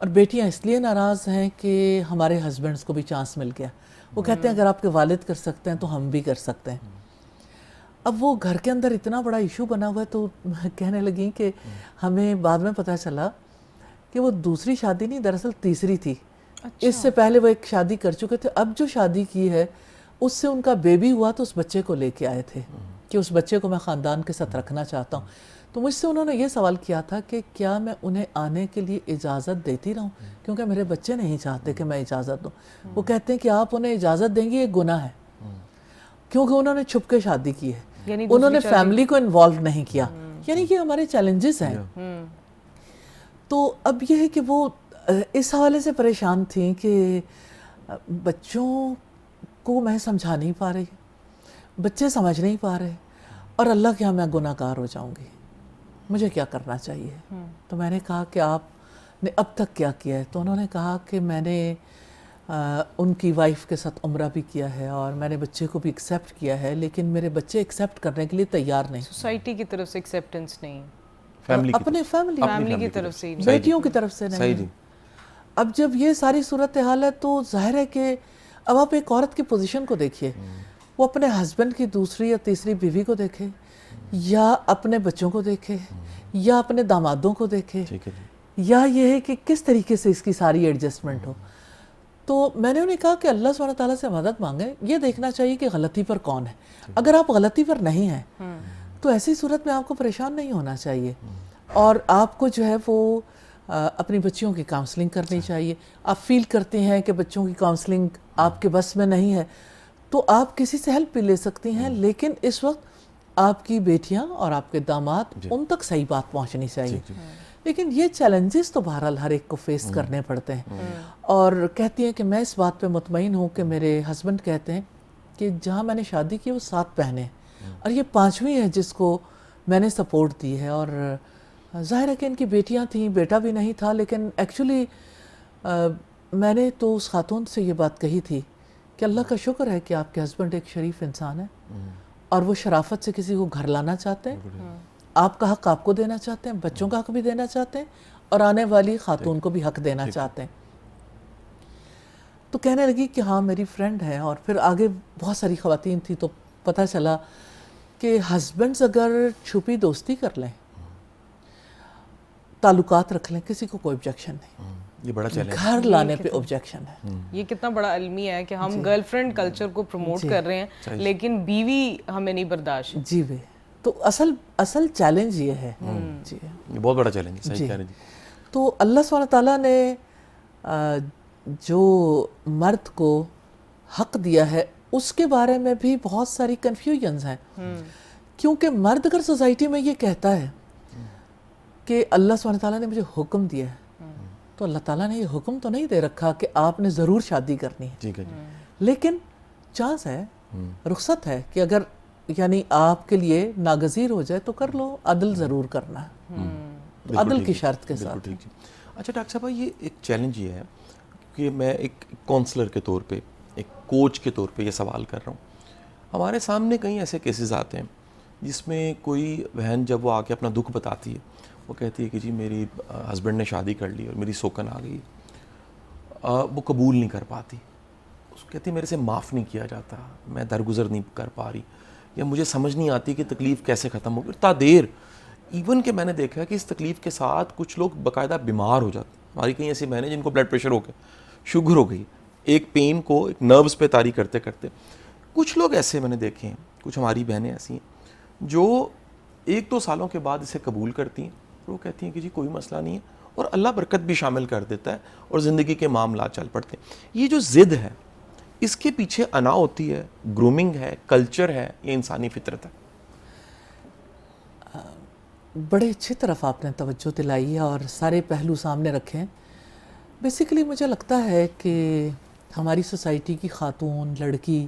اور بیٹیاں اس لیے ناراض ہیں کہ ہمارے ہسبینڈس کو بھی چانس مل گیا. وہ کہتے ہیں اگر آپ کے والد کر سکتے ہیں تو ہم بھی کر سکتے ہیں. اب وہ گھر کے اندر اتنا بڑا ایشو بنا ہوا ہے تو کہنے لگیں کہ ہمیں بعد میں پتہ چلا کہ وہ دوسری شادی نہیں دراصل تیسری تھی. اس سے پہلے وہ ایک شادی کر چکے تھے. اب جو شادی کی ہے اس سے ان کا بیبی ہوا تو اس بچے کو لے کے آئے تھے کہ اس بچے کو میں خاندان کے ساتھ رکھنا چاہتا ہوں. تو مجھ سے انہوں نے یہ سوال کیا تھا کہ کیا میں انہیں آنے کے لیے اجازت دیتی رہوں کیونکہ میرے بچے نہیں چاہتے کہ میں اجازت دوں. وہ کہتے ہیں کہ آپ انہیں اجازت دیں گی یہ گناہ ہے کیونکہ انہوں نے چھپ کے شادی کی ہے, انہوں نے فیملی کو انوالو نہیں کیا. یعنی کہ ہمارے چیلنجز ہیں. تو اب یہ ہے کہ وہ اس حوالے سے پریشان تھیں کہ بچوں کو میں سمجھا نہیں پا رہی, بچے سمجھ نہیں پا رہے, اور اللہ کے ہاں میں گناہ گار ہو جاؤں گی, مجھے کیا کرنا چاہیے. تو میں نے کہا کہ آپ نے اب تک کیا کیا ہے. تو انہوں نے کہا کہ میں نے ان کی وائف کے ساتھ عمرہ بھی کیا ہے اور میں نے بچے کو بھی ایکسیپٹ کیا ہے, لیکن میرے بچے ایکسیپٹ کرنے کے لیے تیار نہیں. سوسائٹی کی طرف سے ایکسیپٹنس نہیں, اپنے فیملی کی طرف سے بیٹیوں کی طرف سے نہیں. اب جب یہ ساری صورتحال ہے تو ظاہر ہے کہ اب آپ ایک عورت کی پوزیشن کو دیکھیے, وہ اپنے ہسبینڈ کی دوسری یا تیسری بیوی کو دیکھے, یا اپنے بچوں کو دیکھے, یا اپنے دامادوں کو دیکھے, یا یہ ہے کہ کس طریقے سے اس کی ساری ایڈجسٹمنٹ ہو. تو میں نے انہیں کہا کہ اللہ سبحانہ تعالیٰ سے مدد مانگیں. یہ دیکھنا چاہیے کہ غلطی پر کون ہے. اگر آپ غلطی پر نہیں ہیں تو ایسی صورت میں آپ کو پریشان نہیں ہونا چاہیے, اور آپ کو جو ہے وہ اپنی بچیوں کی کاؤنسلنگ کرنی چاہیے. آپ فیل کرتے ہیں کہ بچوں کی کاؤنسلنگ آپ کے بس میں نہیں ہے تو آپ کسی سے ہیلپ بھی لے سکتی ہیں, لیکن اس وقت آپ کی بیٹیاں اور آپ کے داماد ان تک صحیح بات پہنچنی چاہیے. لیکن یہ چیلنجز تو بہرحال ہر ایک کو فیس کرنے پڑتے ہیں. اور کہتی ہیں کہ میں اس بات پہ مطمئن ہوں کہ میرے ہسبینڈ کہتے ہیں کہ جہاں میں نے شادی کی وہ 7 بہنیں ہیں اور یہ 5ویں ہے جس کو میں نے سپورٹ دی ہے. اور ظاہر ہے کہ ان کی بیٹیاں تھیں, بیٹا بھی نہیں تھا, لیکن ایکچولی میں نے تو اس خاتون سے یہ بات کہی تھی کہ اللہ کا شکر ہے کہ آپ کے ہسبینڈ ایک شریف انسان ہے اور وہ شرافت سے کسی کو گھر لانا چاہتے ہیں, آپ کا حق آپ کو دینا چاہتے ہیں, بچوں کا حق بھی دینا چاہتے ہیں, اور آنے والی خاتون کو بھی حق دینا چاہتے ہیں. تو کہنے لگی کہ ہاں میری فرینڈ ہے, اور پھر آگے بہت ساری خواتین تھیں تو پتہ چلا کہ ہسبینڈز اگر چھپی دوستی کر لیں, تعلقات رکھ لیں, کسی کو کوئی آبجیکشن نہیں. یہ بڑا چیلنج گھر لانے پہ آبجیکشن ہے. یہ کتنا بڑا المیہ ہے کہ ہم گرل فرینڈ کلچر کو پروموٹ کر رہے ہیں لیکن بیوی ہمیں نہیں برداشت. جی بے, تو اصل چیلنج یہ ہے. جی یہ بہت بڑا چیلنج ہے, صحیح کہہ رہے ہیں. تو اللہ سبحانہ تعالیٰ نے جو مرد کو حق دیا ہے اس کے بارے میں بھی بہت ساری کنفیوژنز ہیں, کیونکہ مرد اگر سوسائٹی میں یہ کہتا ہے کہ اللہ سبحانہ تعالیٰ نے مجھے حکم دیا ہے, تو اللہ تعالیٰ نے یہ حکم تو نہیں دے رکھا کہ آپ نے ضرور شادی کرنی ہے, لیکن چانس ہے, رخصت ہے کہ اگر یعنی آپ کے لیے ناگزیر ہو جائے تو کر لو, عدل ضرور کرنا ہے, عدل کی شرط کے ساتھ. اچھا ڈاکٹر صاحبہ, یہ ایک چیلنج یہ ہے کہ میں ایک کونسلر کے طور پہ, ایک کوچ کے طور پہ یہ سوال کر رہا ہوں. ہمارے سامنے کئی ایسے کیسز آتے ہیں جس میں کوئی بہن جب وہ آ کے اپنا دکھ بتاتی ہے, وہ کہتی ہے کہ جی میری ہسبینڈ نے شادی کر لی اور میری سوکن آ گئی, وہ قبول نہیں کر پاتی, اس کہتی ہے میرے سے معاف نہیں کیا جاتا, میں درگزر نہیں کر پا رہی, یا مجھے سمجھ نہیں آتی کہ تکلیف کیسے ختم ہوگی. اتنا دیر ایون کہ میں نے دیکھا ہے کہ اس تکلیف کے ساتھ کچھ لوگ باقاعدہ بیمار ہو جاتے ہیں. ہماری کئی ایسی بہنیں جن کو بلڈ پریشر ہو گیا, شوگر ہو گئی, ایک پین کو ایک نروز پہ طاری کرتے کرتے. کچھ لوگ ایسے میں نے دیکھے ہیں, کچھ ہماری بہنیں ایسی ہیں جو 1-2 سالوں کے بعد اسے قبول کرتی ہیں, اور وہ کہتی ہیں کہ جی کوئی مسئلہ نہیں ہے, اور اللہ برکت بھی شامل کر دیتا ہے اور زندگی کے معاملات چل پڑتے ہیں. یہ جو ضد ہے اس کے پیچھے انا ہوتی ہے, گرومنگ ہے, کلچر ہے, یہ انسانی فطرت ہے. بڑے اچھی طرف آپ نے توجہ دلائی ہے اور سارے پہلو سامنے رکھے ہیں. بیسیکلی مجھے لگتا ہے کہ ہماری سوسائٹی کی خاتون, لڑکی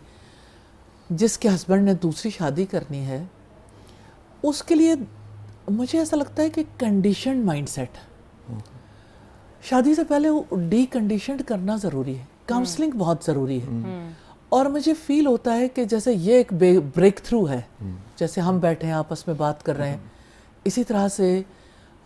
جس کے ہسبینڈ نے دوسری شادی کرنی ہے, اس کے لیے مجھے ایسا لگتا ہے کہ کنڈیشنڈ مائنڈ سیٹ, شادی سے پہلے وہ ڈی کنڈیشنڈ کرنا ضروری ہے, کاؤنسلنگ بہت ضروری ہے. اور مجھے فیل ہوتا ہے کہ جیسے یہ ایک بریک تھرو ہے, جیسے ہم بیٹھے ہیں آپس میں بات کر رہے ہیں, اسی طرح سے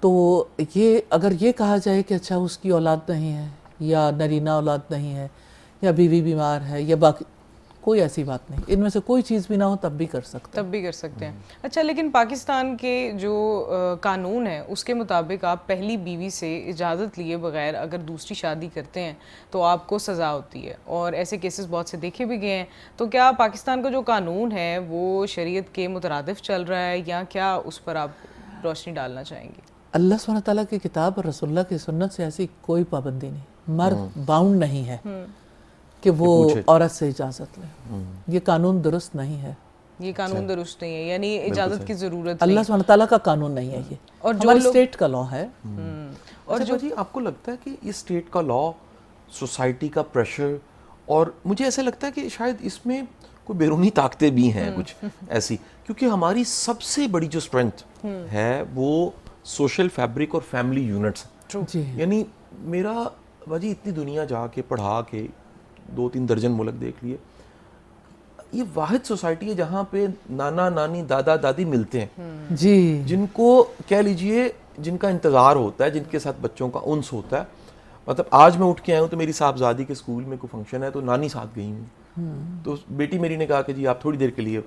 تو یہ اگر یہ کہا جائے کہ اچھا اس کی اولاد نہیں ہے یا نرینہ اولاد نہیں ہے یا بیوی بیمار ہے یا باقی، کوئی ایسی بات نہیں، ان میں سے کوئی چیز بھی نہ ہو تب بھی کر سکتے ہیں. اچھا لیکن پاکستان کے جو قانون ہے اس کے مطابق آپ پہلی بیوی سے اجازت لیے بغیر اگر دوسری شادی کرتے ہیں تو آپ کو سزا ہوتی ہے، اور ایسے کیسز بہت سے دیکھے بھی گئے ہیں. تو کیا پاکستان کا جو قانون ہے وہ شریعت کے مترادف چل رہا ہے یا کیا اس پر آپ روشنی ڈالنا چاہیں گے؟ اللہ سبحانہ تعالیٰ کی کتاب اور رسول اللہ کی سنت سے ایسی کوئی پابندی نہیں، مرد باؤنڈ نہیں ہے کہ وہ عورت سے اجازت لے، یہ قانون درست نہیں ہے، یہ قانون درست نہیں ہے، یعنی اجازت کی ضرورت اللہ سبحانہ تعالیٰ کا قانون نہیں ہے، یہ اور ہماری اسٹیٹ کا لا ہے. اور جو جی آپ کو لگتا ہے کہ یہ اسٹیٹ کا لا، سوسائٹی کا پریشر، اور مجھے ایسا لگتا ہے کہ شاید اس میں کوئی بیرونی طاقتیں بھی ہیں کچھ ایسی، کیونکہ ہماری سب سے بڑی جو اسٹرینتھ ہے وہ سوشل فیبرک اور فیملی یونٹس. جی یعنی میرا باجی اتنی دنیا جا کے پڑھا کے 2-3 درجن ملک دیکھ لیے، یہ واحد سوسائٹی ہے جہاں پہ نانا نانی دادا دادی ملتے ہیں، جی جن کو کہہ لیجئے جن کا انتظار ہوتا ہے، جن کے ساتھ بچوں کا انس ہوتا ہے. مطلب آج میں اٹھ کے آیا ہوں تو میری صاحبزادی کے اسکول میں کوئی فنکشن ہے تو نانی ساتھ گئی ہوں، تو بیٹی میری نے کہا کہ جی آپ تھوڑی دیر کے لیے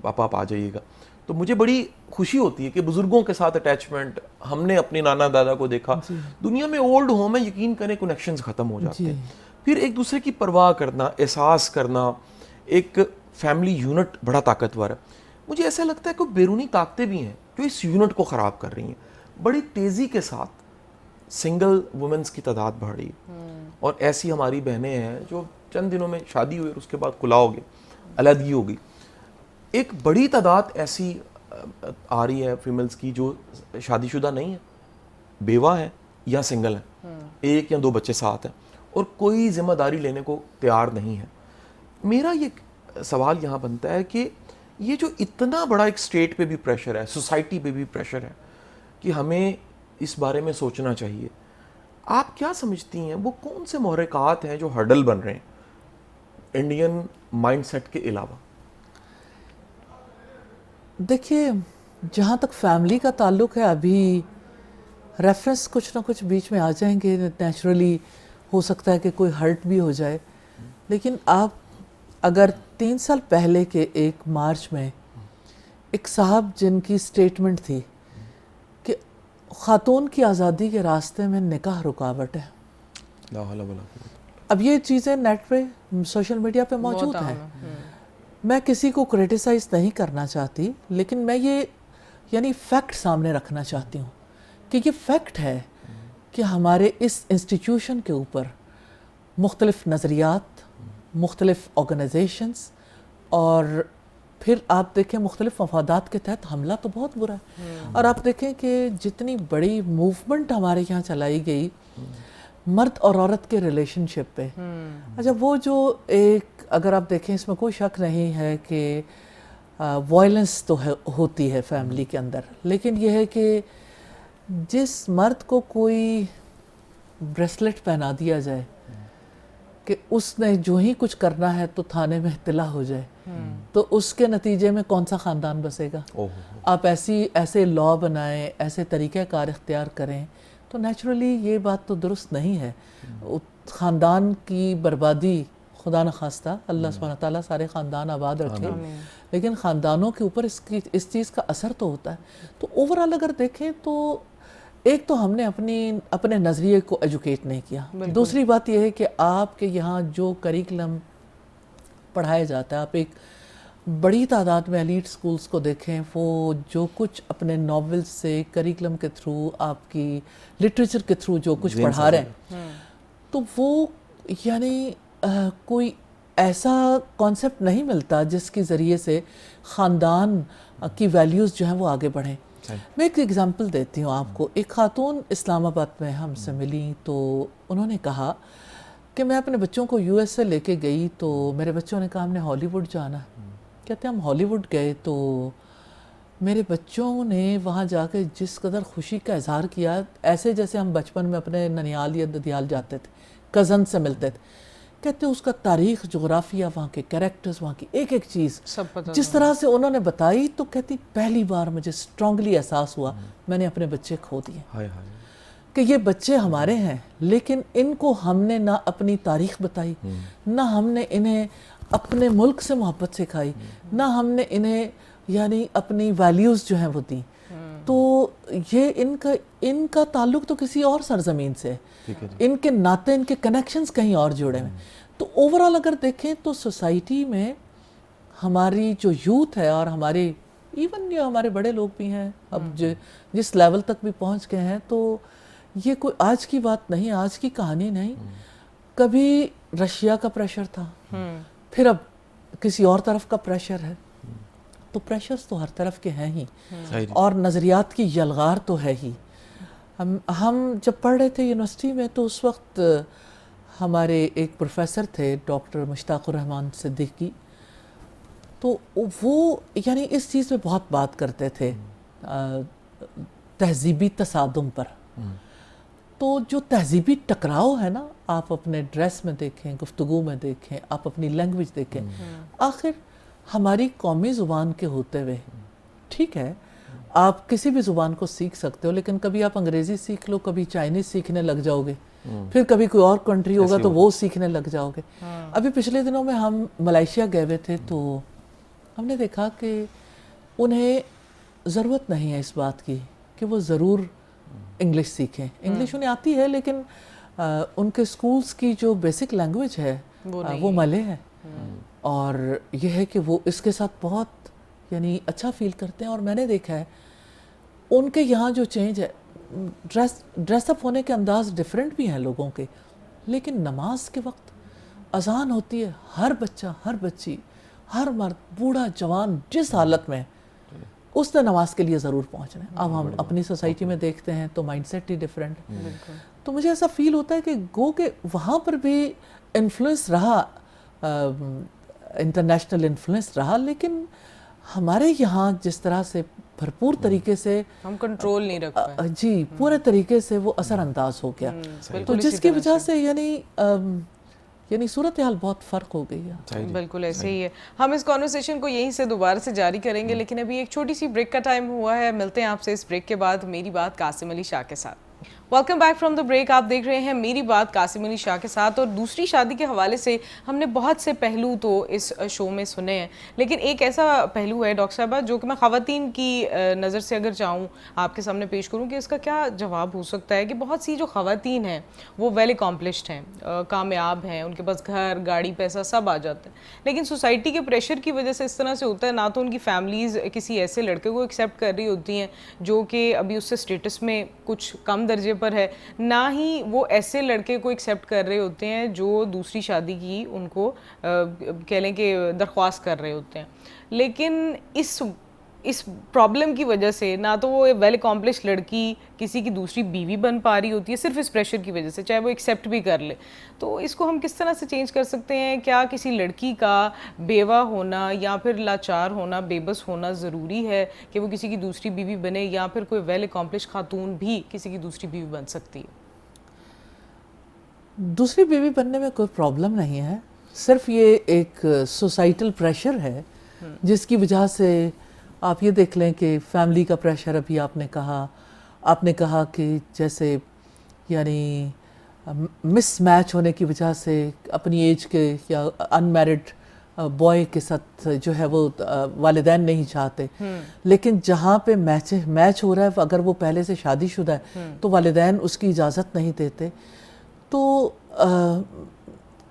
پاپا آپ آ جائیے گا. تو مجھے بڑی خوشی ہوتی ہے کہ بزرگوں کے ساتھ اٹیچمنٹ، ہم نے اپنے نانا دادا کو دیکھا. دنیا میں اولڈ ہوم ہے، یقین کریں کنیکشنز ختم ہو جاتے ہیں. پھر ایک دوسرے کی پرواہ کرنا، احساس کرنا، ایک فیملی یونٹ بڑا طاقتور ہے. مجھے ایسا لگتا ہے کہ بیرونی طاقتیں بھی ہیں جو اس یونٹ کو خراب کر رہی ہیں. بڑی تیزی کے ساتھ سنگل وومنس کی تعداد بڑھ رہی ہے، اور ایسی ہماری بہنیں ہیں جو چند دنوں میں شادی ہوئی اور اس کے بعد کھلا ہو گئی، علیحدگی ہو گئی. ایک بڑی تعداد ایسی آ رہی ہے فیمیلز کی جو شادی شدہ نہیں ہیں، بیوہ ہیں یا سنگل ہیں، 1 یا 2 بچے ساتھ ہیں، اور کوئی ذمہ داری لینے کو تیار نہیں ہے. میرا یہ سوال یہاں بنتا ہے کہ یہ جو اتنا بڑا ایک اسٹیٹ پہ بھی پریشر ہے، سوسائٹی پہ بھی پریشر ہے کہ ہمیں اس بارے میں سوچنا چاہیے، آپ کیا سمجھتی ہیں وہ کون سے محرکات ہیں جو ہرڈل بن رہے ہیں انڈین مائنڈ سیٹ کے علاوہ؟ دیکھیے جہاں تک فیملی کا تعلق ہے ابھی ریفرنس کچھ نہ کچھ بیچ میں آ جائیں گے، نیچرلی ہو سکتا ہے کہ کوئی ہرٹ بھی ہو جائے. لیکن آپ اگر 3 سال پہلے کے 1 مارچ میں ایک صاحب جن کی سٹیٹمنٹ تھی کہ خاتون کی آزادی کے راستے میں نکاح رکاوٹ ہے، لا حول ولا قوت. اب یہ چیزیں نیٹ پہ سوشل میڈیا پہ موجود ہیں. میں کسی کو کرٹیسائز نہیں کرنا چاہتی، لیکن میں یہ یعنی فیکٹ سامنے رکھنا چاہتی ہوں کہ یہ فیکٹ ہے کہ ہمارے اس انسٹیٹیوشن کے اوپر مختلف نظریات، مختلف آرگنائزیشنز، اور پھر آپ دیکھیں مختلف مفادات کے تحت حملہ تو بہت برا ہے. اور آپ دیکھیں کہ جتنی بڑی موومنٹ ہمارے یہاں چلائی گئی مرد اور عورت کے ریلیشن شپ پہ، اچھا وہ جو ایک اگر آپ دیکھیں اس میں کوئی شک نہیں ہے کہ وائلنس تو ہوتی ہے فیملی کے اندر، لیکن یہ ہے کہ جس مرد کو کوئی بریسلٹ پہنا دیا جائے کہ اس نے جو ہی کچھ کرنا ہے تو تھانے میں اطلاع ہو جائے، تو اس کے نتیجے میں کون سا خاندان بسے گا؟ آپ ایسے لا بنائیں، ایسے طریقہ کار اختیار کریں تو نیچرلی یہ بات تو درست نہیں ہے. خاندان کی بربادی خدا نخواستہ، اللہ سبحانہ تعالیٰ سارے خاندان آباد رکھے، لیکن خاندانوں کے اوپر اس چیز کا اثر تو ہوتا ہے. تو اوورآل اگر دیکھیں تو ایک تو ہم نے اپنے نظریے کو ایجوکیٹ نہیں کیا. دوسری بات یہ ہے کہ آپ کے یہاں جو کریکلم پڑھایا جاتا ہے، آپ ایک بڑی تعداد میں ایلیٹ سکولز کو دیکھیں، وہ جو کچھ اپنے ناولز سے کریکلم کے تھرو، آپ کی لٹریچر کے تھرو جو کچھ پڑھا رہے ہیں، تو وہ یعنی کوئی ایسا کانسیپٹ نہیں ملتا جس کے ذریعے سے خاندان کی ویلیوز جو ہیں وہ آگے بڑھیں. میں ایک ایگزامپل دیتی ہوں آپ کو. ایک خاتون اسلام آباد میں ہم سے ملی تو انہوں نے کہا کہ میں اپنے بچوں کو یو ایس سے لے کے گئی تو میرے بچوں نے کہا ہم نے ہالی ووڈ جانا. کہتے ہیں ہم ہالی ووڈ گئے تو میرے بچوں نے وہاں جا کے جس قدر خوشی کا اظہار کیا، ایسے جیسے ہم بچپن میں اپنے ننیال یا ددیال جاتے تھے، کزن سے ملتے تھے. کہتے ہیں اس کا تاریخ، جغرافیہ، وہاں کے کریکٹرز، وہاں کی ایک ایک چیز سب پتہ جس طرح سے انہوں نے بتائی، تو کہتی پہلی بار مجھے اسٹرانگلی احساس ہوا میں نے اپنے بچے کھو دیے، ہائے ہائے، کہ یہ بچے ہمارے ہیں لیکن ان کو ہم نے نہ اپنی تاریخ بتائی، نہ ہم نے انہیں اپنے ملک سے محبت سکھائی، نہ ہم نے انہیں یعنی اپنی ویلیوز جو ہیں وہ دیں. تو یہ ان کا تعلق تو کسی اور سرزمین سے ہے، ان کے ناطے، ان کے کنیکشنز کہیں اور جڑے ہوئے. تو اوورآل اگر دیکھیں تو سوسائٹی میں ہماری جو یوتھ ہے اور ہمارے ایون جو ہمارے بڑے لوگ بھی ہیں اب جس لیول تک بھی پہنچ گئے ہیں، تو یہ کوئی آج کی بات نہیں، آج کی کہانی نہیں. کبھی رشیا کا پریشر تھا، پھر اب کسی اور طرف کا پریشر ہے، تو پریشرز تو ہر طرف کے ہیں ہی، اور نظریات کی یلغار تو ہے ہی. ہم جب پڑھ رہے تھے یونیورسٹی میں تو اس وقت ہمارے ایک پروفیسر تھے ڈاکٹر مشتاق الرحمن صدیقی، تو وہ یعنی اس چیز پہ بہت بات کرتے تھے، تہذیبی تصادم پر. تو جو تہذیبی ٹکراؤ ہے نا، آپ اپنے ڈریس میں دیکھیں، گفتگو میں دیکھیں، آپ اپنی لینگویج دیکھیں، آخر ہماری قومی زبان کے ہوتے ہوئے، ٹھیک ہے آپ کسی بھی زبان کو سیکھ سکتے ہو، لیکن کبھی آپ انگریزی سیکھ لو، کبھی چائنیز سیکھنے لگ جاؤ گے، پھر کبھی کوئی اور کنٹری ہوگا تو وہ سیکھنے لگ جاؤ گے. ابھی پچھلے دنوں میں ہم ملائیشیا گئے ہوئے تھے، تو ہم نے دیکھا کہ انہیں ضرورت نہیں ہے اس بات کی کہ وہ ضرور انگلش سیکھیں. انگلش انہیں آتی ہے لیکن ان کے سکولز کی جو بیسک لینگویج ہے وہ ملے ہے، اور یہ ہے کہ وہ اس کے ساتھ بہت یعنی اچھا فیل کرتے ہیں. اور میں نے دیکھا ہے ان کے یہاں جو چینج ہے، ڈریس اپ ہونے کے انداز ڈیفرنٹ بھی ہیں لوگوں کے، لیکن نماز کے وقت اذان ہوتی ہے، ہر بچہ، ہر بچی، ہر مرد، بوڑھا، جوان، جس حالت میں اس نے نماز کے لیے ضرور پہنچنا ہے. اب ہم اپنی سوسائٹی میں دیکھتے ہیں تو مائنڈ سیٹ ہی ڈیفرنٹ ہے. تو مجھے ایسا فیل ہوتا ہے کہ گو کہ وہاں پر بھی انفلوئنس رہا، انٹرنیشنل انفلوئنس رہا، لیکن ہمارے یہاں جس طرح سے بھرپور طریقے سے ہم کنٹرول نہیں رکھ پائے، جی پورے طریقے سے وہ اثر انداز ہو گیا، تو جس کی وجہ سے یعنی صورتحال بہت فرق ہو گئی ہے. بالکل ایسے ہی ہے. ہم اس کانورسیشن کو یہیں سے دوبارہ سے جاری کریں گے، لیکن ابھی ایک چھوٹی سی بریک کا ٹائم ہوا ہے. ملتے ہیں آپ سے اس بریک کے بعد میری بات قاسم علی شاہ کے ساتھ. Welcome back from the break. آپ دیکھ رہے ہیں میری بات قاسم علی شاہ کے ساتھ. اور دوسری شادی کے حوالے سے ہم نے بہت سے پہلو تو اس شو میں سنے ہیں، لیکن ایک ایسا پہلو ہے ڈاکٹر صاحبہ جو کہ میں خواتین کی نظر سے اگر چاہوں آپ کے سامنے پیش کروں کہ اس کا کیا جواب ہو سکتا ہے کہ بہت سی جو خواتین ہیں وہ ویل اکامپلشڈ ہیں، کامیاب ہیں، ان کے پاس گھر، گاڑی، پیسہ سب آ جاتا ہے، لیکن سوسائٹی کے پریشر کی وجہ سے اس طرح سے ہوتا ہے، نہ تو ان کی فیملیز کسی ایسے لڑکے کو ایکسیپٹ کر رہی ہوتی ہیں جو کہ ابھی اس سے اسٹیٹس میں کچھ کم درجے پر ہے، نہ ہی وہ ایسے لڑکے کو ایکسیپٹ کر رہے ہوتے ہیں جو دوسری شادی کی ان کو کہہ لیں کہ درخواست کر رہے ہوتے ہیں. لیکن اس پرابلم کی وجہ سے نہ تو وہ ویل اکامپلش لڑکی کسی کی دوسری بیوی بن پا رہی ہوتی ہے صرف اس پریشر کی وجہ سے، چاہے وہ ایکسیپٹ بھی کر لے. تو اس کو ہم کس طرح سے چینج کر سکتے ہیں؟ کیا کسی لڑکی کا بیوہ ہونا یا پھر لاچار ہونا، بے بس ہونا ضروری ہے کہ وہ کسی کی دوسری بیوی بنے، یا پھر کوئی ویل اکامپلش خاتون بھی کسی کی دوسری بیوی بن سکتی ہے؟ دوسری بیوی بننے میں کوئی پرابلم نہیں ہے، صرف یہ ایک سوسائٹل پریشر ہے جس کی وجہ سے آپ یہ دیکھ لیں کہ فیملی کا پریشر، ابھی آپ نے کہا کہ جیسے یعنی مس میچ ہونے کی وجہ سے اپنی ایج کے یا ان میرڈ بوائے کے ساتھ جو ہے وہ والدین نہیں چاہتے، لیکن جہاں پہ میچ ہو رہا ہے اگر وہ پہلے سے شادی شدہ ہے تو والدین اس کی اجازت نہیں دیتے. تو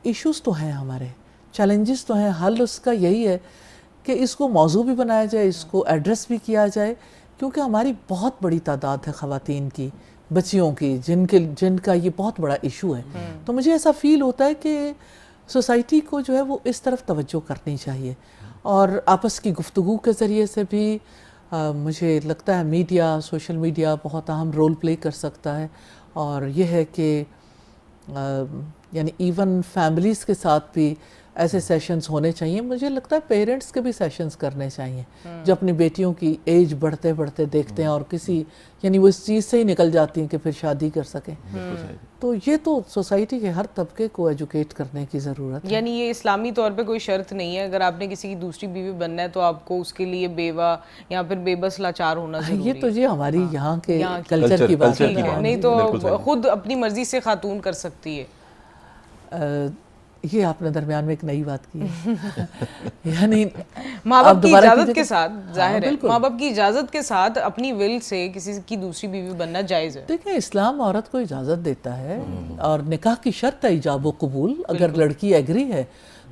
ایشوز تو ہیں، ہمارے چیلنجز تو ہیں. حل اس کا یہی ہے کہ اس کو موضوع بھی بنایا جائے، اس کو ایڈریس بھی کیا جائے، کیونکہ ہماری بہت بڑی تعداد ہے خواتین کی، بچیوں کی، جن کا یہ بہت بڑا ایشو ہے. تو مجھے ایسا فیل ہوتا ہے کہ سوسائٹی کو جو ہے وہ اس طرف توجہ کرنی چاہیے، اور آپس کی گفتگو کے ذریعے سے بھی مجھے لگتا ہے میڈیا، سوشل میڈیا بہت اہم رول پلے کر سکتا ہے. اور یہ ہے کہ یعنی ایون فیملیز کے ساتھ بھی ایسے سیشنز ہونے چاہیے. مجھے لگتا ہے پیرنٹس کے بھی سیشنز کرنے چاہیے جو اپنی بیٹیوں کی ایج بڑھتے بڑھتے دیکھتے ہیں اور کسی یعنی وہ اس چیز سے ہی نکل جاتی ہیں کہ پھر شادی کر سکیں. تو یہ تو سوسائٹی کے ہر طبقے کو ایجوکیٹ کرنے کی ضرورت ہے. یعنی یہ اسلامی طور پہ کوئی شرط نہیں ہے, اگر آپ نے کسی کی دوسری بیوی بننا ہے تو آپ کو اس کے لیے بیوہ یا پھر بے بس لاچار ہونا ضروری ہے. یہ تو یہ ہماری یہاں کے کلچر کی بات ہے. نہیں تو خود اپنی مرضی سے خاتون کر سکتی ہے. یہ آپ نے درمیان میں ایک نئی بات کی ہے. یعنی ماں باپ کی اجازت کے ساتھ, ظاہر ہے ماں باپ کی اجازت کے ساتھ اپنی ول سے کسی کی دوسری بیوی بننا جائز ہے. دیکھیں اسلام عورت کو اجازت دیتا ہے اور نکاح کی شرط ہے ایجاب و قبول. اگر لڑکی ایگری ہے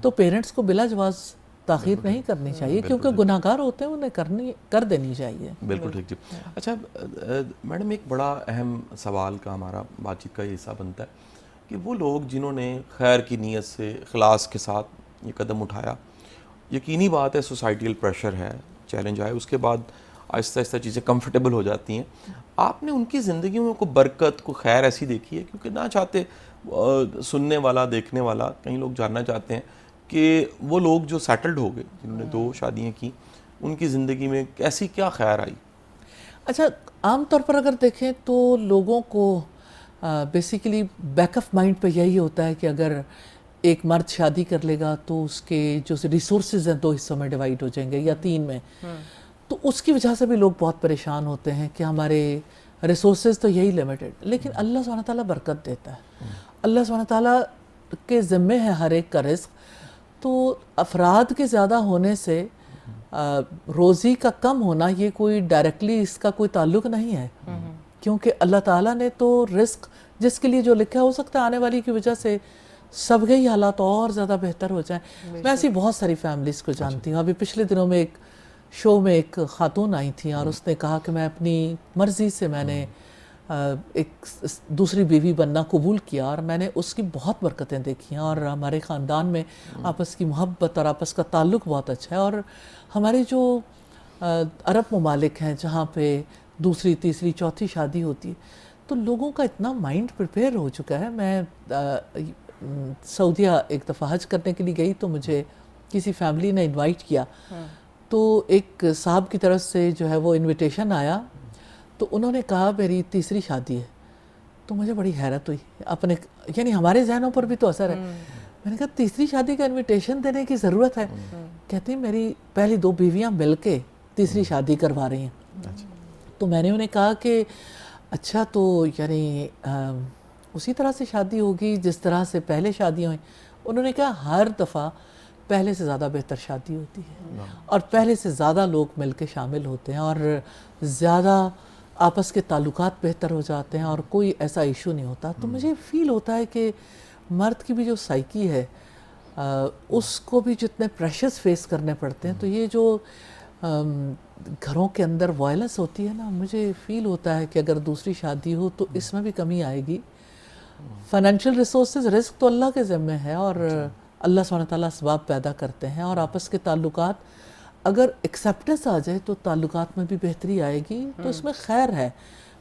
تو پیرنٹس کو بلا جواز تاخیر نہیں کرنی چاہیے, کیونکہ گناہ گار ہوتے ہیں انہیں کر دینی چاہیے. بالکل ٹھیک جی. اچھا میڈم, ایک بڑا اہم سوال کا ہمارا بات چیت کا یہ حصہ بنتا ہے کہ وہ لوگ جنہوں نے خیر کی نیت سے اخلاص کے ساتھ یہ قدم اٹھایا, یقینی بات ہے سوسائٹیل پریشر ہے, چیلنج آئے, اس کے بعد آہستہ آہستہ چیزیں کمفرٹیبل ہو جاتی ہیں. آپ نے ان کی زندگیوں میں کوئی برکت, کوئی خیر ایسی دیکھی ہے؟ کیونکہ نہ چاہتے سننے والا, دیکھنے والا, کئی لوگ جاننا چاہتے ہیں کہ وہ لوگ جو سیٹلڈ ہو گئے, جنہوں نے 2 شادیاں کی, ان کی زندگی میں ایسی کیا خیر آئی؟ اچھا, عام طور پر اگر دیکھیں تو لوگوں کو بیسیکلی بیک آف مائنڈ پہ یہی ہوتا ہے کہ اگر ایک مرد شادی کر لے گا تو اس کے جو ریسورسز ہیں 2 حصوں میں ڈیوائڈ ہو جائیں گے یا 3 میں. تو اس کی وجہ سے بھی لوگ بہت پریشان ہوتے ہیں کہ ہمارے ریسورسز تو یہی لمیٹڈ. لیکن اللہ سبحانہ تعالیٰ برکت دیتا ہے. اللہ سبحانہ تعالیٰ کے ذمے ہے ہر ایک کا رزق. تو افراد کے زیادہ ہونے سے روزی کا کم ہونا یہ کوئی ڈائریکٹلی اس کا کوئی تعلق نہیں ہے, کیونکہ اللہ تعالیٰ نے تو رزق جس کے لیے جو لکھا ہو سکتا ہے آنے والی کی وجہ سے سب کے ہی حالات اور زیادہ بہتر ہو جائیں. میں ایسی بہت ساری فیملیز کو جانتی ہوں. ابھی پچھلے دنوں میں ایک شو میں ایک خاتون آئی تھیں اور اس نے کہا کہ میں اپنی مرضی سے میں نے ایک دوسری بیوی بننا قبول کیا اور میں نے اس کی بہت برکتیں دیکھی ہیں اور ہمارے خاندان میں آپس کی محبت اور آپس کا تعلق بہت اچھا ہے. اور ہمارے جو عرب ممالک ہیں جہاں پہ دوسری تیسری چوتھی شادی ہوتی ہے تو لوگوں کا اتنا مائنڈ پریپیئر ہو چکا ہے. میں سعودیہ ایک دفعہ حج کرنے کے لیے گئی تو مجھے کسی فیملی نے انوائٹ کیا, تو ایک صاحب کی طرف سے جو ہے وہ انویٹیشن آیا تو انہوں نے کہا میری تیسری شادی ہے. تو مجھے بڑی حیرت ہوئی, اپنے یعنی ہمارے ذہنوں پر بھی تو اثر ہے. میں نے کہا تیسری شادی کا انویٹیشن دینے کی ضرورت ہے؟ کہتے ہیں میری پہلی 2 بیویاں مل کے تیسری شادی کروا رہی ہیں. تو میں نے انہیں کہا کہ اچھا تو یعنی اسی طرح سے شادی ہوگی جس طرح سے پہلے شادیاں ہوئیں؟ انہوں نے کہا ہر دفعہ پہلے سے زیادہ بہتر شادی ہوتی ہے اور پہلے سے زیادہ لوگ مل کے شامل ہوتے ہیں اور زیادہ آپس کے تعلقات بہتر ہو جاتے ہیں اور کوئی ایسا ایشو نہیں ہوتا. تو مجھے فیل ہوتا ہے کہ مرد کی بھی جو سائیکی ہے اس کو بھی جتنے پریشرز فیس کرنے پڑتے ہیں, تو یہ جو گھروں کے اندر وائلنس ہوتی ہے نا, مجھے فیل ہوتا ہے کہ اگر دوسری شادی ہو تو اس میں بھی کمی آئے گی. فائنینشیل ریسورسز رزق تو اللہ کے ذمہ ہے اور اللہ سبحانہ تعالیٰ اسباب پیدا کرتے ہیں, اور آپس کے تعلقات اگر ایکسیپٹنس آ جائے تو تعلقات میں بھی بہتری آئے گی. تو اس میں خیر ہے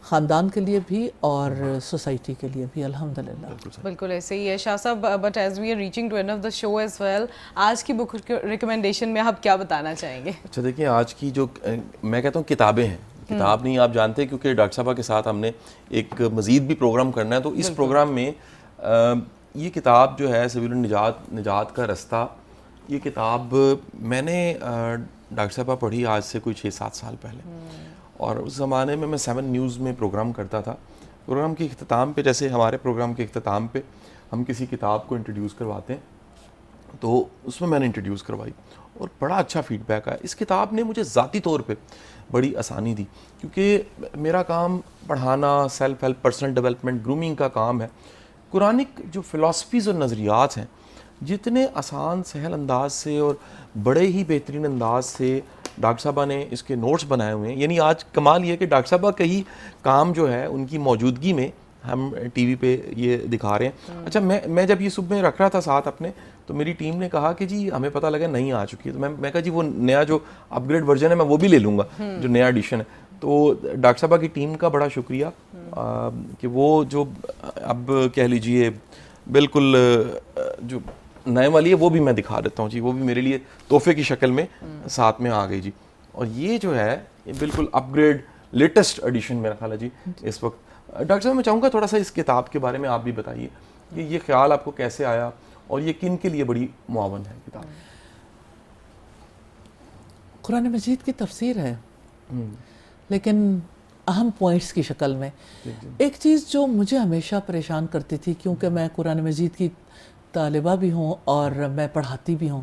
خاندان کے لیے بھی اور سوسائٹی کے لیے بھی الحمدللہ. بالکل ایسے ہی ہے Shah Sahab. But as we are reaching to end of the show as well, آج کی بک ریکمنڈیشن میں آپ کیا بتانا چاہیں گے؟ اچھا دیکھیں, آج کی جو میں کہتا ہوں کتابیں ہیں, کتاب نہیں آپ جانتے کیونکہ ڈاکٹر صاحبہ کے ساتھ ہم نے ایک مزید بھی پروگرام کرنا ہے, تو اس پروگرام میں یہ کتاب جو ہے سبیل النجات کا رستہ, یہ کتاب میں نے ڈاکٹر صاحبہ پڑھی آج سے کوئی 6-7 سال پہلے, اور اس زمانے میں 7 نیوز میں پروگرام کرتا تھا. پروگرام کے اختتام پہ, جیسے ہمارے پروگرام کے اختتام پہ ہم کسی کتاب کو انٹروڈیوس کرواتے ہیں, تو اس میں نے انٹروڈیوس کروائی اور بڑا اچھا فیڈ بیک آیا. اس کتاب نے مجھے ذاتی طور پہ بڑی آسانی دی, کیونکہ میرا کام پڑھانا, self help, personal development, grooming کا کام ہے. قرآنک جو فلاسفیز اور نظریات ہیں جتنے آسان سہل انداز سے اور بڑے ہی بہترین انداز سے ڈاکٹر صاحبہ نے اس کے نوٹس بنائے ہوئے ہیں. یعنی آج کمال یہ کہ ڈاکٹر صاحبہ کا ہی کام جو ہے ان کی موجودگی میں ہم ٹی وی پہ یہ دکھا رہے ہیں. اچھا میں جب یہ صبح میں رکھ رہا تھا ساتھ اپنے, تو میری ٹیم نے کہا کہ جی ہمیں پتہ لگا نہیں آ چکی ہے, تو میں کہا جی وہ نیا جو اپ گریڈ ورژن ہے میں وہ بھی لے لوں گا, جو نیا ایڈیشن ہے. تو ڈاکٹر صاحبہ کی ٹیم کا بڑا شکریہ کہ وہ جو اب کہہ لیجئے بالکل جو نئے والی ہے وہ بھی میں دکھا دیتا ہوں جی, وہ بھی میرے لیے تحفے کی شکل میں ساتھ میں آ گئی جی. اور یہ جو ہے یہ بالکل اپ گریڈ لیٹسٹ ایڈیشن میرا خیال ہے جی اس وقت. ڈاکٹر صاحب میں چاہوں گا تھوڑا سا اس کتاب کے بارے میں آپ بھی بتائیے کہ یہ خیال آپ کو کیسے آیا اور یہ کن کے لیے بڑی معاون ہے کتاب؟ قرآن مجید کی تفسیر ہے لیکن اہم پوائنٹس کی شکل میں. ایک چیز جو مجھے ہمیشہ پریشان کرتی تھی, کیونکہ میں قرآن مجید کی طالبہ بھی ہوں اور میں پڑھاتی بھی ہوں,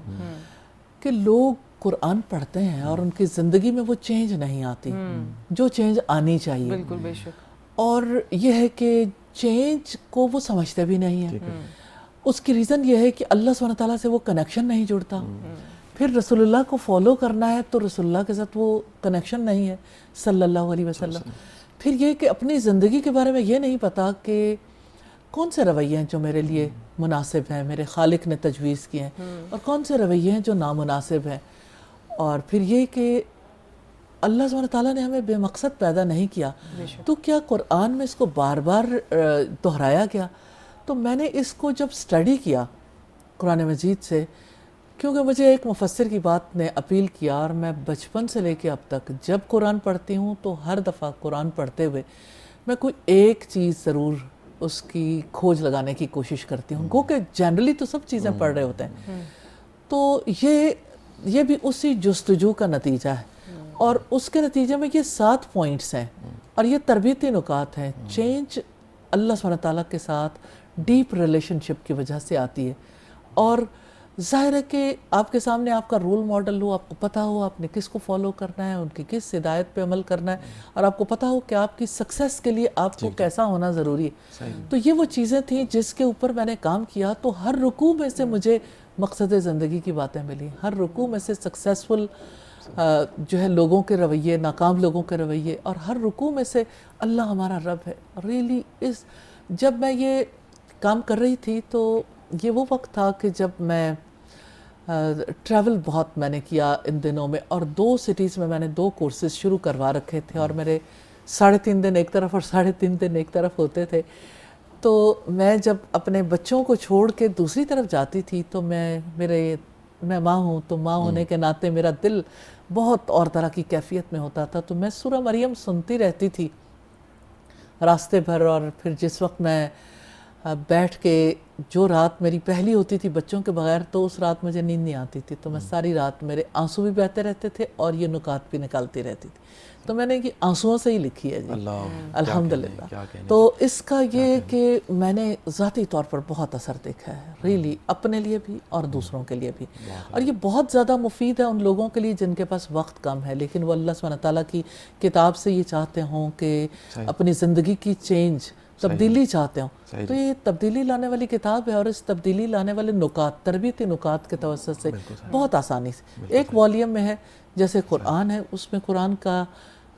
کہ لوگ قرآن پڑھتے ہیں اور ان کی زندگی میں وہ چینج نہیں آتی جو چینج آنی چاہیے. بالکل بے شک. اور یہ ہے کہ چینج کو وہ سمجھتے بھی نہیں ہیں. اس کی ریزن یہ ہے کہ اللہ سبحانہ تعالیٰ سے وہ کنیکشن نہیں جڑتا. پھر رسول اللہ کو فالو کرنا ہے تو رسول اللہ کے ساتھ وہ کنیکشن نہیں ہے صلی اللہ علیہ وسلم. پھر یہ کہ اپنی زندگی کے بارے میں یہ نہیں پتا کہ کون سے رویے ہیں جو میرے لیے مناسب ہیں, میرے خالق نے تجویز کیے ہیں, اور کون سے رویے ہیں جو نامناسب ہیں. اور پھر یہ کہ اللہ سبحانہ تعالیٰ نے ہمیں بے مقصد پیدا نہیں کیا, تو کیا قرآن میں اس کو بار بار دہرایا گیا؟ تو میں نے اس کو جب سٹڈی کیا قرآن مجید سے, کیونکہ مجھے ایک مفسر کی بات نے اپیل کیا, اور میں بچپن سے لے کے اب تک جب قرآن پڑھتی ہوں تو ہر دفعہ قرآن پڑھتے ہوئے میں کوئی ایک چیز ضرور اس کی کھوج لگانے کی کوشش کرتی ہوں. گو کہ جنرلی تو سب چیزیں پڑھ رہے ہوتے ہیں, تو یہ بھی اسی جستجو کا نتیجہ ہے. اور اس کے نتیجے میں یہ 7 پوائنٹس ہیں, اور یہ تربیتی نکات ہیں. چینج اللہ سبحانہ تعالیٰ کے ساتھ ڈیپ ریلیشن شپ کی وجہ سے آتی ہے, اور ظاہر ہے کہ آپ کے سامنے آپ کا رول ماڈل ہو, آپ کو پتہ ہو آپ نے کس کو فالو کرنا ہے, ان کی کس ہدایت پہ عمل کرنا ہے, اور آپ کو پتہ ہو کہ آپ کی سکسیس کے لیے آپ کو کیسا ہونا ضروری ہے. تو یہ وہ چیزیں تھیں جس کے اوپر میں نے کام کیا. تو ہر رکوع میں سے مجھے مقصد زندگی کی باتیں ملی, ہر رکوع میں سے سکسیسفل جو ہے لوگوں کے رویے, ناکام لوگوں کے رویے, اور ہر رکوع میں سے اللہ ہمارا رب ہے. ریئلی جب میں یہ کام کر رہی تھی تو یہ وہ وقت تھا کہ جب میں ٹریول بہت میں نے کیا ان دنوں میں, اور 2 سٹیز میں نے 2 کورسز شروع کروا رکھے تھے, اور میرے 3.5 دن ایک طرف اور 3.5 دن ایک طرف ہوتے تھے. تو میں جب اپنے بچوں کو چھوڑ کے دوسری طرف جاتی تھی تو میں ماں ہوں, تو ماں ہونے کے ناطے میرا دل بہت اور طرح کی کیفیت میں ہوتا تھا. تو میں سورہ مریم سنتی رہتی تھی راستے بھر, اور پھر جس وقت میں بیٹھ کے, جو رات میری پہلی ہوتی تھی بچوں کے بغیر, تو اس رات مجھے نیند نہیں آتی تھی. تو میں ساری رات میرے آنسو بھی بہتے رہتے تھے اور یہ نکات بھی نکالتی رہتی تھی. تو میں نے یہ آنسوؤں سے ہی لکھی ہے جی, الحمدللہ. تو اس کا یہ کہ میں نے ذاتی طور پر بہت اثر دیکھا ہے ریئلی, اپنے لیے بھی اور دوسروں کے لیے بھی. اور یہ بہت زیادہ مفید ہے ان لوگوں کے لیے جن کے پاس وقت کم ہے, لیکن وہ اللہ سبحانہ تعالیٰ کی کتاب سے یہ چاہتے ہوں کہ اپنی زندگی کی چینج, تبدیلی چاہتے ہوں. تو یہ تبدیلی لانے والی کتاب ہے, اور اس تبدیلی لانے والے نکات, تربیتی نکات کے توسط سے بہت آسانی سے ایک والیوم میں ہے. جیسے قرآن ہے, اس میں قرآن کا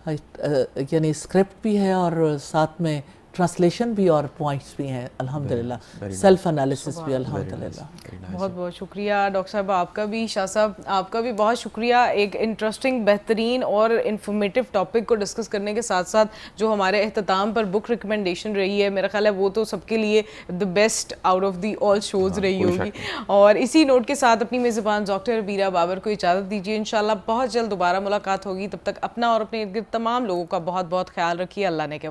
یعنی اسکرپٹ بھی ہے, اور ساتھ میں ٹرانسلیشن بھی اور پوائنٹس بھی ہیں الحمدللہ, سیلف انالیسس بھی الحمدللہ. بہت بہت شکریہ ڈاکٹر صاحب آپ کا بھی, شاہ صاحب آپ کا بھی بہت شکریہ. ایک انٹرسٹنگ, بہترین اور انفارمیٹو ٹاپک کو ڈسکس کرنے کے ساتھ ساتھ جو ہمارے اختتام پر بک ریکمنڈیشن رہی ہے, میرا خیال ہے وہ تو سب کے لیے the best out of the all shows رہی ہوگی. اور اسی نوٹ کے ساتھ اپنی میزبان ڈاکٹر ربیرہ بابر کو اجازت دیجیے. انشاءاللہ بہت جلد دوبارہ ملاقات ہوگی. تب تک اپنا اور اپنے ارد گرد تمام لوگوں کا بہت بہت خیال رکھیے. اللہ نے